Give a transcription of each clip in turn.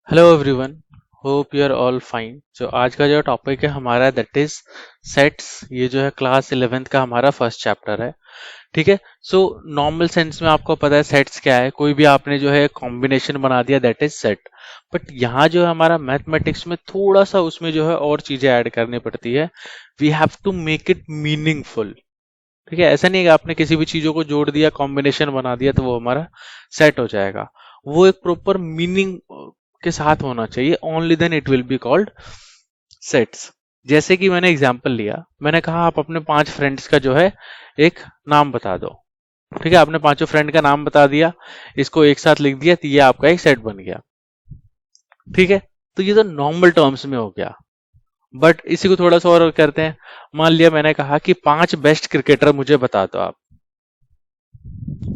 Hello everyone, hope you are all fine. जो आज का जो टॉपिक है हमारा दैट इज सेट्स। ये जो है क्लास 11th का हमारा फर्स्ट चैप्टर है। ठीक है। सो नॉर्मल सेंस में आपको पता है सेट्स क्या है। कोई भी आपने जो है कॉम्बिनेशन बना दिया दैट इज सेट। बट यहाँ जो है हमारा मैथमेटिक्स में थोड़ा सा उसमें जो है और चीजें ऐड करनी पड़ती है। We have to make it meaningful. ठीक है, ऐसा नहीं है कि आपने किसी भी चीजों को जोड़ दिया, कॉम्बिनेशन बना दिया तो वो हमारा सेट हो जाएगा। वो एक प्रॉपर मीनिंग के साथ होना चाहिए, only then it will be called sets. जैसे कि मैंने एग्जांपल लिया, मैंने कहा आप अपने 5 फ्रेंड्स का जो है एक नाम बता दो। ठीक है, आपने पांचों फ्रेंड का नाम बता दिया, इसको एक साथ लिख दिया तो ये आपका एक सेट बन गया। ठीक है, तो ये तो नॉर्मल टर्म्स में हो गया। बट इसी को थोड़ा सा और करते हैं। मान लिया मैंने कहा कि 5 बेस्ट क्रिकेटर मुझे बता दो आप।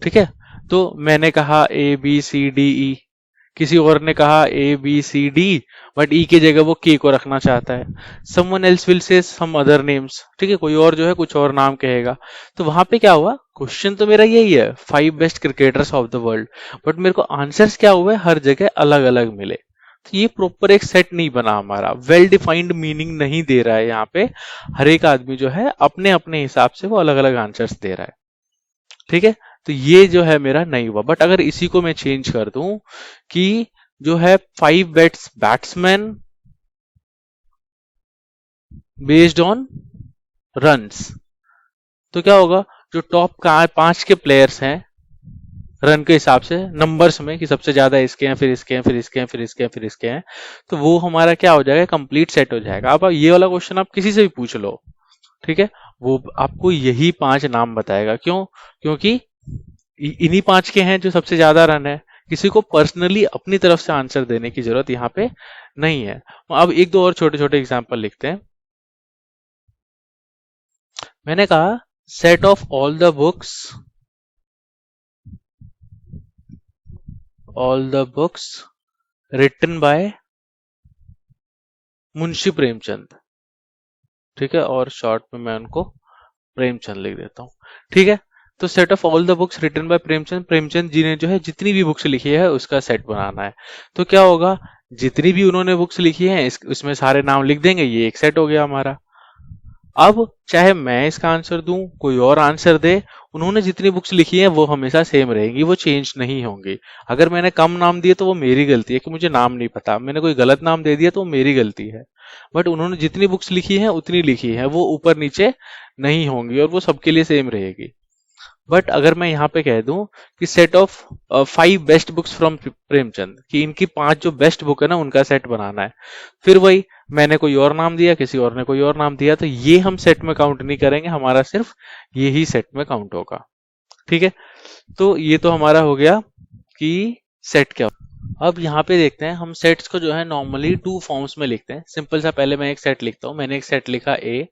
ठीक है, तो मैंने कहा ABCDE, किसी और ने कहा ABCD, बट ई की जगह वो के को रखना चाहता है। Someone else will say some other names. ठीक है, कोई और जो है कुछ और नाम कहेगा। तो वहां पे क्या हुआ, क्वेश्चन तो मेरा यही है 5 best cricketers of the world, but मेरे को आंसर्स क्या हुए, हर जगह अलग अलग मिले। तो ये प्रॉपर एक सेट नहीं बना, हमारा वेल डिफाइंड मीनिंग नहीं दे रहा है यहाँ पे। हर एक आदमी जो है अपने अपने हिसाब से वो अलग अलग आंसर्स दे रहा है। ठीक है, तो ये जो है मेरा नहीं हुआ। बट अगर इसी को मैं चेंज कर दूं कि जो है 5 बैट्समैन बेस्ड ऑन रन्स, तो क्या होगा, जो टॉप का 5 के प्लेयर्स हैं रन के हिसाब से नंबर्स में, कि सबसे ज्यादा इसके हैं, फिर इसके हैं, फिर इसके हैं, फिर इसके हैं, फिर इसके हैं, तो वो हमारा क्या हो जाएगा, कंप्लीट सेट हो जाएगा। अब ये वाला क्वेश्चन आप किसी से भी पूछ लो, ठीक है, वो आपको यही 5 नाम बताएगा। क्यों? क्योंकि इन्हीं 5 के हैं जो सबसे ज्यादा रन है। किसी को पर्सनली अपनी तरफ से आंसर देने की जरूरत यहाँ पे नहीं है। अब एक दो और छोटे छोटे एग्जांपल लिखते हैं। मैंने कहा set of all the books written by Munshi Premchand. ठीक है, और शॉर्ट में मैं उनको प्रेमचंद लिख देता हूँ। ठीक है, तो set of all the books written by Premchand, Premchand ji ने जो है जितनी भी बुक्स लिखी है उसका सेट बनाना है। तो क्या होगा, जितनी भी उन्होंने बुक्स लिखी है उसमें सारे नाम लिख देंगे, ये एक सेट हो गया हमारा। अब चाहे मैं इसका आंसर दूं, कोई और आंसर दे, उन्होंने जितनी बुक्स लिखी हैं वो हमेशा सेम रहेंगी, वो चेंज नहीं होंगी। अगर मैंने कम नाम दिए तो वो मेरी गलती है कि मुझे नाम नहीं पता, मैंने कोई गलत नाम दे दिया तो वो मेरी गलती है। बट उन्होंने जितनी बुक्स लिखी हैं उतनी लिखी है, वो ऊपर नीचे नहीं होंगी और वो सबके लिए सेम रहेगी। बट अगर मैं यहाँ पे कह दूं कि set of 5 best books from Premchand, कि इनकी 5 जो बेस्ट बुक है ना उनका सेट बनाना है, फिर वही मैंने कोई और नाम दिया, किसी और ने कोई और नाम दिया, तो ये हम सेट में काउंट नहीं करेंगे, हमारा सिर्फ ये ही सेट में काउंट होगा। ठीक है, तो ये तो हमारा हो गया कि सेट क्या होगा। अब यहाँ पे देखते हैं, हम सेट्स को जो है नॉर्मली 2 फॉर्म्स में लिखते हैं। सिंपल सा, पहले मैं एक सेट लिखता हूँ। मैंने एक सेट लिखा ए,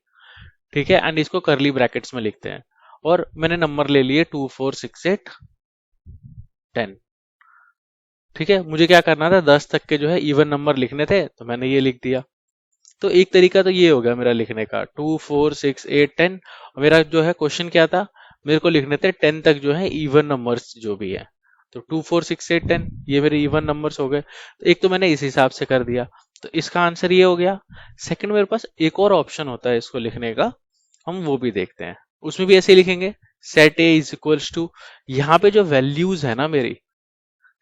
ठीक है, एंड इसको करली ब्रैकेट्स में लिखते हैं। और मैंने नंबर ले लिए 2 4 6 8 10। ठीक है, मुझे क्या करना था, 10 तक के जो है इवन नंबर लिखने थे, तो मैंने ये लिख दिया। तो एक तरीका तो ये हो गया मेरा लिखने का, 2 4 6 8 10। मेरा जो है क्वेश्चन क्या था, मेरे को लिखने थे 10 तक जो है इवन नंबर्स जो भी है। तो 2 4 6 8 10 ये मेरे इवन नंबर्स हो गए। तो एक तो मैंने इस हिसाब से कर दिया, तो इसका आंसर ये हो गया। सेकंड, मेरे पास एक और ऑप्शन होता है इसको लिखने का, हम वो भी देखते हैं। उसमें भी ऐसे ही लिखेंगे, set A is equals to, यहाँ पे जो वैल्यूज है ना मेरी,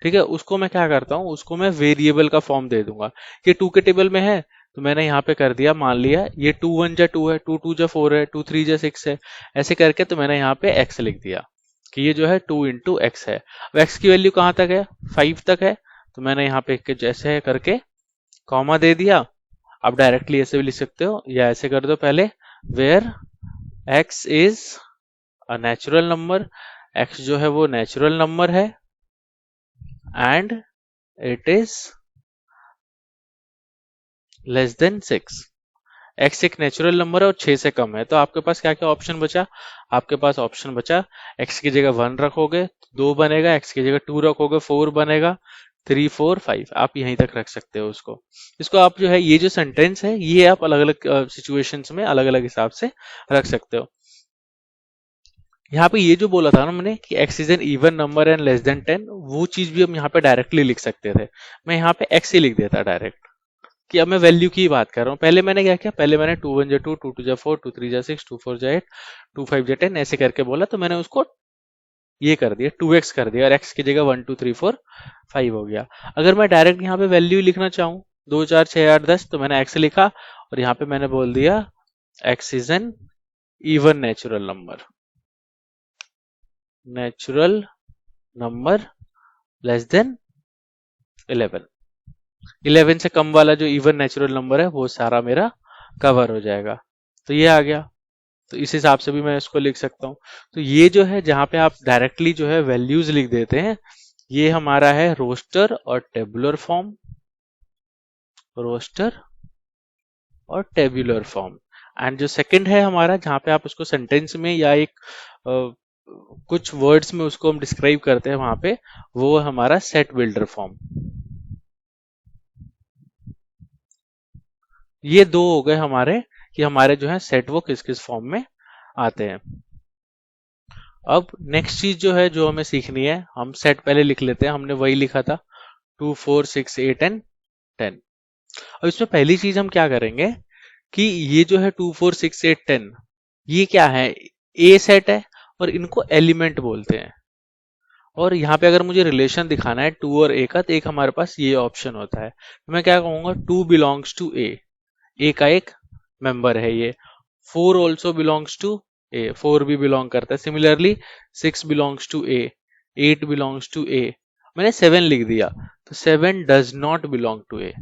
ठीक है, उसको मैं क्या करता हूँ, उसको मैं वेरिएबल का फॉर्म दे दूंगा। ये 2 के टेबल में है, तो मैंने यहाँ पे कर दिया, मान लिया ये 2 1 जा 2 है, 2 2 जा 4 है, 2 3 जा 6 है, ऐसे करके तो मैंने यहाँ पे x लिख दिया कि ये जो है 2 इंटू एक्स है। अब x की वैल्यू कहाँ तक है, 5 तक है, तो मैंने यहाँ पे जैसे है करके कॉमा दे दिया। आप डायरेक्टली ऐसे भी लिख सकते हो, या ऐसे कर दो पहले, where x is a natural number, x जो है वो नेचुरल नंबर है, and it is less than 6। x एक नेचुरल नंबर है और 6 से कम है, तो आपके पास क्या क्या ऑप्शन बचा, आपके पास ऑप्शन बचा, x की जगह 1 रखोगे 2 बनेगा, x की जगह 2 रखोगे 4 बनेगा, 3 4 5, आप यहीं तक रख सकते हो उसको। इसको आप जो है, ये जो सेंटेंस है ये आप अलग अलग सिचुएशंस में अलग अलग हिसाब से रख सकते हो। यहाँ पे ये जो बोला था ना मैंने कि x is an even number and less than 10, वो चीज भी हम यहाँ पे डायरेक्टली लिख सकते थे। मैं यहाँ पे x ही लिख देता डायरेक्ट, कि अब मैं वैल्यू की बात कर रहा हूँ। पहले मैंने क्या किया, पहले मैंने 2 1 जा 2, 2 2 जा 4, 2 3 जा 6, 2 4 जा 8, 2 5 जा 10 ऐसे करके बोला, तो मैंने उसको ये कर दिया 2x कर दिया, और x की जगह 1 2 3 4 5 हो गया। अगर मैं डायरेक्ट यहाँ पे वैल्यू लिखना चाहूँ 2 4 6 8 10, तो मैंने x लिखा, और यहाँ पे मैंने बोल दिया x is an even natural number less than 11। 11 से कम वाला जो इवन नेचुरल नंबर है वो सारा मेरा कवर हो जाएगा। तो ये आ गया। तो इस हिसाब से भी मैं इसको लिख सकता हूँ। तो ये जो है जहाँ पे आप डायरेक्टली जो है वैल्यूज लिख देते हैं, ये हमारा है रोस्टर और टेबुलर फॉर्म, रोस्टर और टेबुलर फॉर्म। एंड जो सेकंड है हमारा, जहाँ पे आप उसको सेंटेंस में या एक कुछ वर्ड्स में उसको हम डिस्क्राइब करते हैं, वहां पे वो हमारा सेट बिल्डर फॉर्म। ये दो हो गए हमारे, कि हमारे जो है सेट वो किस किस फॉर्म में आते हैं। अब नेक्स्ट चीज जो है जो हमें सीखनी है, हम सेट पहले लिख लेते हैं, हमने वही लिखा था 2 4 6 8 एंड 10। अब इसमें पहली चीज हम क्या करेंगे कि ये जो है 2 4 6 8 10, ये क्या है, ए सेट है और इनको एलिमेंट बोलते हैं। और यहाँ पे अगर मुझे रिलेशन दिखाना है 2 और ए का, तो एक हमारे पास ये ऑप्शन होता है, तो मैं क्या कहूंगा 2 बिलोंग्स टू ए का एक मेंबर है ये। 4 ऑल्सो बिलोंग्स टू ए, 4 भी बिलोंग करता है। Similarly 6 belongs to A, 8 belongs to A. मैंने 7 लिख दिया, तो 7 does not belong to A.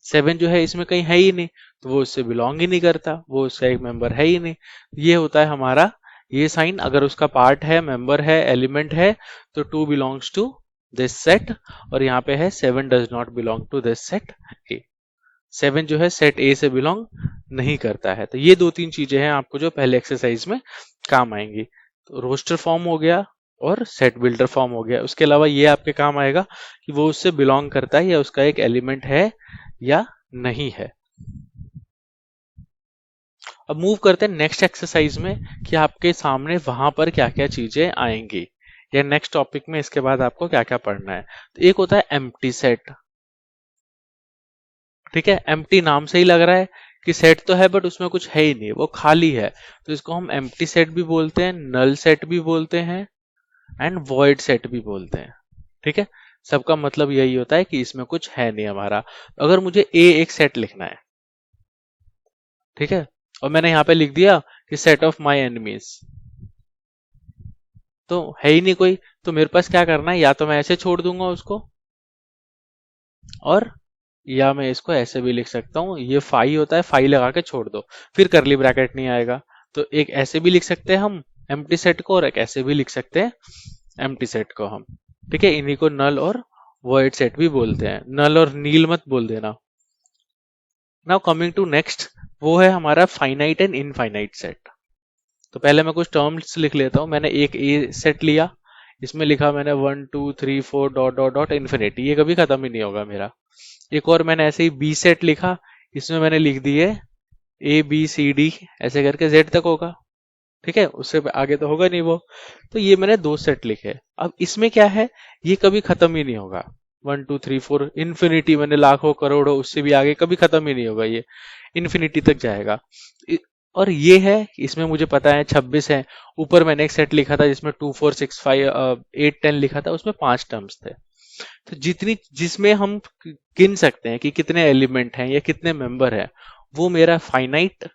7 जो है इसमें कहीं है ही नहीं, तो वो उससे बिलोंग ही नहीं करता, वो उसका एक मेंबर है ही नहीं। ये होता है हमारा ये साइन। अगर उसका पार्ट है, मेंबर है, एलिमेंट है, तो 2 बिलोंग्स टू दिस सेट, और यहाँ पे है 7 does not belong to this set A. 7 जो है सेट ए से बिलोंग नहीं करता है। तो ये दो तीन चीजें हैं आपको जो पहले एक्सरसाइज में काम आएंगी। तो रोस्टर फॉर्म हो गया और सेट बिल्डर फॉर्म हो गया। उसके अलावा ये आपके काम आएगा कि वो उससे बिलोंग करता है या उसका एक एलिमेंट है या नहीं है। अब मूव करते हैं नेक्स्ट एक्सरसाइज में, कि आपके सामने वहां पर क्या क्या चीजें आएंगी, या नेक्स्ट टॉपिक में इसके बाद आपको क्या क्या पढ़ना है। तो एक होता है एम्प्टी सेट। ठीक है, एम्प्टी नाम से ही लग रहा है कि सेट तो है बट उसमें कुछ है ही नहीं, वो खाली है। तो इसको हम एम्प्टी सेट भी बोलते हैं, नल सेट भी बोलते हैं, एंड वॉइड सेट भी बोलते हैं। ठीक है, सबका मतलब यही होता है कि इसमें कुछ है नहीं हमारा। अगर मुझे ए एक सेट लिखना है, ठीक है, और मैंने यहाँ पे लिख दिया कि सेट ऑफ माई एनिमीज, तो है ही नहीं कोई। तो मेरे पास क्या करना है, या तो मैं ऐसे छोड़ दूंगा उसको, और या मैं इसको ऐसे भी लिख सकता हूँ, ये फाई होता है, फाई लगा के छोड़ दो, फिर करली ब्रैकेट नहीं आएगा। तो एक ऐसे भी लिख सकते हैं हम एम्प्टी सेट को, और एक ऐसे भी लिख सकते हैं एम्प्टी सेट को हम। ठीक है, इन्हीं को नल और वॉइड सेट भी बोलते हैं। नल और नील मत बोल देना। नाउ कमिंग टू नेक्स्ट, वो है हमारा फाइनाइट एंड इनफाइनाइट सेट। तो पहले मैं कुछ टर्म्स लिख लेता हूँ। मैंने एक ए सेट लिया, इसमें लिखा मैंने 1 2 3 4 डॉट डॉट डॉट इन्फिनिटी, ये कभी खत्म ही नहीं होगा मेरा। एक और मैंने ऐसे ही बी सेट लिखा, इसमें मैंने लिख दिए ए बी सी डी, ऐसे करके जेड तक होगा। ठीक है, उससे आगे तो होगा नहीं वो। तो ये मैंने दो सेट लिखे। अब इसमें क्या है, ये कभी खत्म ही नहीं होगा। 1 2 3 4 इन्फिनिटी, मैंने लाखों करोड़ों, उससे भी आगे कभी खत्म ही नहीं होगा, ये इन्फिनिटी तक जाएगा। और ये है, इसमें मुझे पता है 26 है। ऊपर मैंने एक सेट लिखा था जिसमें 2 4 6 5 8 10 लिखा था, उसमें 5 टर्म्स थे। तो जितनी जिसमें हम गिन सकते हैं कि कितने एलिमेंट हैं या कितने मेंबर हैं, वो मेरा फाइनाइट।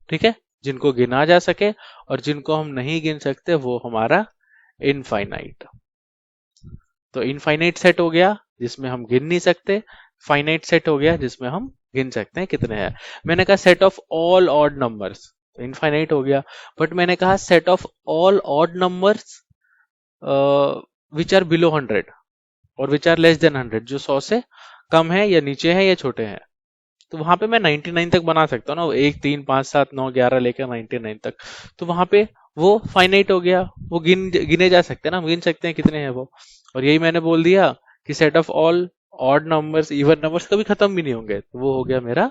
ठीक है, जिनको गिना जा सके, और जिनको हम नहीं गिन सकते वो हमारा इनफाइनाइट। तो इनफाइनाइट सेट हो गया जिसमें हम गिन नहीं सकते, फाइनाइट सेट हो गया जिसमें हम गिन सकते हैं कितने हैं। मैंने कहा set of all odd numbers, तो इनफाइनाइट हो गया। बट मैंने कहा set of all odd numbers which are below 100 और विच आर लेस देन 100, जो 100 से कम है या नीचे है या छोटे हैं। तो वहां पे मैं 99 तक बना सकता हूँ ना, 1 3 5 7 9 11 लेकर 99 तक। तो वहां पे वो फाइनाइट हो गया, वो गिने जा सकते हैं ना, हम गिन सकते हैं कितने हैं वो। और यही मैंने बोल दिया कि set of all odd numbers even numbers कभी खत्म भी नहीं होंगे, तो वो हो गया मेरा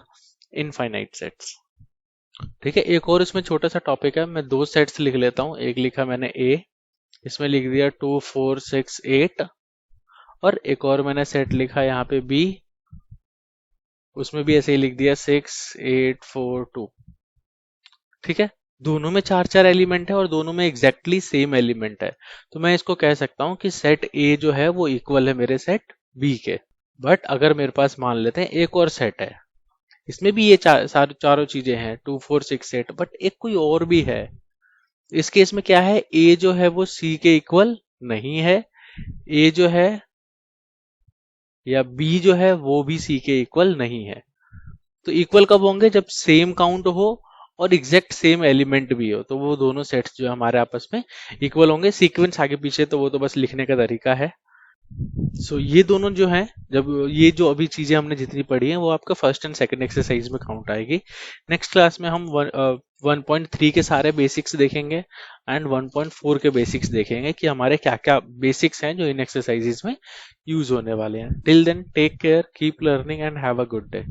इनफाइनाइट सेट्स। ठीक है, एक और इसमें छोटा सा टॉपिक है, मैं दो सेट्स लिख लेता हूँ। एक लिखा मैंने ए, इसमें लिख दिया 2 4 6 8, और एक और मैंने सेट लिखा यहाँ पे बी, उसमें भी ऐसे ही लिख दिया 6 8 4 2। ठीक है, दोनों में चार चार एलिमेंट है और दोनों में एग्जैक्टली सेम एलिमेंट है, तो मैं इसको कह सकता हूँ कि सेट ए जो है वो इक्वल है मेरे सेट बी के। बट अगर मेरे पास मान लेते हैं एक और सेट है, इसमें भी ये चारों चीजें हैं 2 4 6 8, बट एक कोई और भी है। इस केस में क्या है, ए जो है वो सी के इक्वल नहीं है, ए जो है या बी जो है वो भी सी के इक्वल नहीं है। तो इक्वल कब होंगे, जब सेम काउंट हो और एग्जैक्ट सेम एलिमेंट भी हो, तो वो दोनों सेट्स जो है हमारे आपस में इक्वल होंगे। सीक्वेंस आगे पीछे तो वो तो बस लिखने का तरीका है। सो ये दोनों जो हैं, जब ये जो अभी चीजें हमने जितनी पढ़ी हैं वो आपका फर्स्ट एंड सेकंड एक्सरसाइज में काउंट आएगी। नेक्स्ट क्लास में हम 1.3 के सारे बेसिक्स देखेंगे एंड 1.4 के बेसिक्स देखेंगे कि हमारे क्या क्या बेसिक्स हैं जो इन एक्सरसाइजेज में यूज होने वाले हैं। Till then take care, keep learning and have a good day.